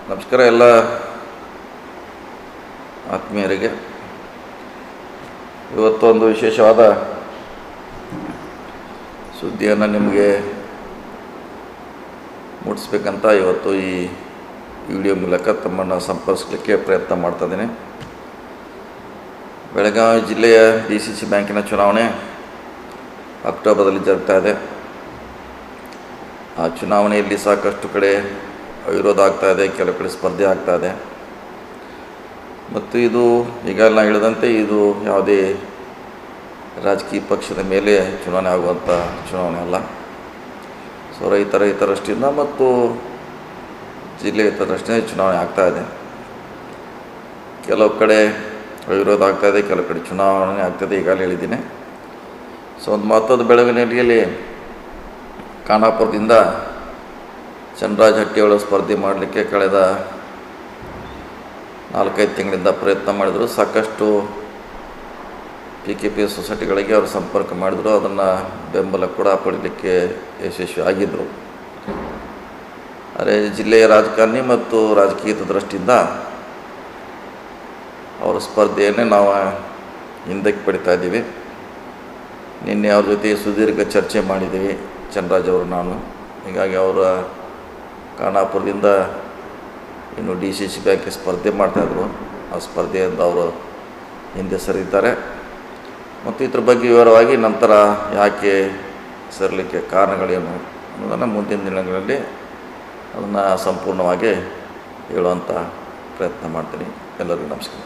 ನಮಸ್ಕಾರ ಎಲ್ಲ ಆತ್ಮೀಯರಿಗೆ. ಇವತ್ತೊಂದು ವಿಶೇಷವಾದ ಸುದ್ದಿಯನ್ನು ನಿಮಗೆ ಮುಟ್ಟಿಸ್ಬೇಕಂತ ಇವತ್ತು ಈ ವಿಡಿಯೋ ಮೂಲಕ ತಮ್ಮನ್ನು ಸಂಪರ್ಕಿಸಲಿಕ್ಕೆ ಪ್ರಯತ್ನ ಮಾಡ್ತಾಯಿದ್ದೀನಿ. ಬೆಳಗಾವಿ ಜಿಲ್ಲೆಯ DCC ಬ್ಯಾಂಕಿನ ಚುನಾವಣೆ ಅಕ್ಟೋಬರ್ದಲ್ಲಿ ಜರುಗ್ತಾ ಇದೆ. ಆ ಚುನಾವಣೆಯಲ್ಲಿ ಸಾಕಷ್ಟು ಕಡೆ ವಿರೋಧ ಆಗ್ತಾಯಿದೆ, ಕೆಲವು ಕಡೆ ಸ್ಪರ್ಧೆ ಆಗ್ತಾಯಿದೆ. ಮತ್ತು ಇದು ಈಗ ನಾನು ಹೇಳಿದಂತೆ ಇದು ಯಾವುದೇ ರಾಜಕೀಯ ಪಕ್ಷದ ಮೇಲೆ ಚುನಾವಣೆ ಆಗುವಂಥ ಚುನಾವಣೆ ಅಲ್ಲ. ಸೊ ರೈತರ ಹಿತದೃಷ್ಟಿಯಿಂದ ಮತ್ತು ಜಿಲ್ಲೆ ಹಿತದೃಷ್ಟಿಯಿಂದ ಚುನಾವಣೆ ಆಗ್ತಾಯಿದೆ. ಕೆಲವು ಕಡೆ ವಿರೋಧ ಆಗ್ತಾಯಿದೆ, ಕೆಲವು ಕಡೆ ಚುನಾವಣೆ ಆಗ್ತಾಯಿದೆ, ಈಗಾಗಲೇ ಹೇಳಿದ್ದೀನಿ. ಸೊ ಒಂದು ಮಹತ್ವದ ಬೆಳವಣಿಗೆಯಲ್ಲಿ ಖಾನಾಪುರದಿಂದ ಚನ್ನರಾಜ ಹಟ್ಟಿಯವರು ಸ್ಪರ್ಧೆ ಮಾಡಲಿಕ್ಕೆ ಕಳೆದ 4-5 ತಿಂಗಳಿಂದ ಪ್ರಯತ್ನ ಮಾಡಿದರು. ಸಾಕಷ್ಟು PKP ಸೊಸೈಟಿಗಳಿಗೆ ಅವರು ಸಂಪರ್ಕ ಮಾಡಿದರು, ಅದನ್ನು ಬೆಂಬಲ ಕೂಡ ಪಡೀಲಿಕ್ಕೆ ಯಶಸ್ವಿ ಆಗಿದ್ದರು. ಆದರೆ ಜಿಲ್ಲೆಯ ರಾಜಕಾರಣಿ ಮತ್ತು ರಾಜಕೀಯ ದೃಷ್ಟಿಯಿಂದ ಅವರ ಸ್ಪರ್ಧೆಯನ್ನೇ ನಾವು ಹಿಂದಕ್ಕೆ ಪಡಿತಾ ಇದ್ದೀವಿ. ನಿನ್ನೆ ಅವ್ರ ಜೊತೆ ಸುದೀರ್ಘ ಚರ್ಚೆ ಮಾಡಿದ್ದೀವಿ, ಚನ್ನರಾಜ್ ಅವರು ನಾನು. ಹೀಗಾಗಿ ಅವರ ಖಾನಾಪುರದಿಂದ ಇನ್ನು DCC ಬ್ಯಾಂಕಿಗೆ ಸ್ಪರ್ಧೆ ಮಾಡ್ತಾಯಿದ್ರು. ಆ ಸ್ಪರ್ಧೆಯಿಂದ ಅವರು ಹಿಂದೆ ಸರಿದ್ದಾರೆ. ಮತ್ತು ಇದ್ರ ಬಗ್ಗೆ ವಿವರವಾಗಿ ನಂತರ ಯಾಕೆ ಸರಿಲಿಕ್ಕೆ ಕಾರಣಗಳೇನು ಅನ್ನೋದನ್ನು ಮುಂದಿನ ದಿನಗಳಲ್ಲಿ ಅದನ್ನು ಸಂಪೂರ್ಣವಾಗಿ ಹೇಳುವಂಥ ಪ್ರಯತ್ನ ಮಾಡ್ತೀನಿ. ಎಲ್ಲರಿಗೂ ನಮಸ್ಕಾರ.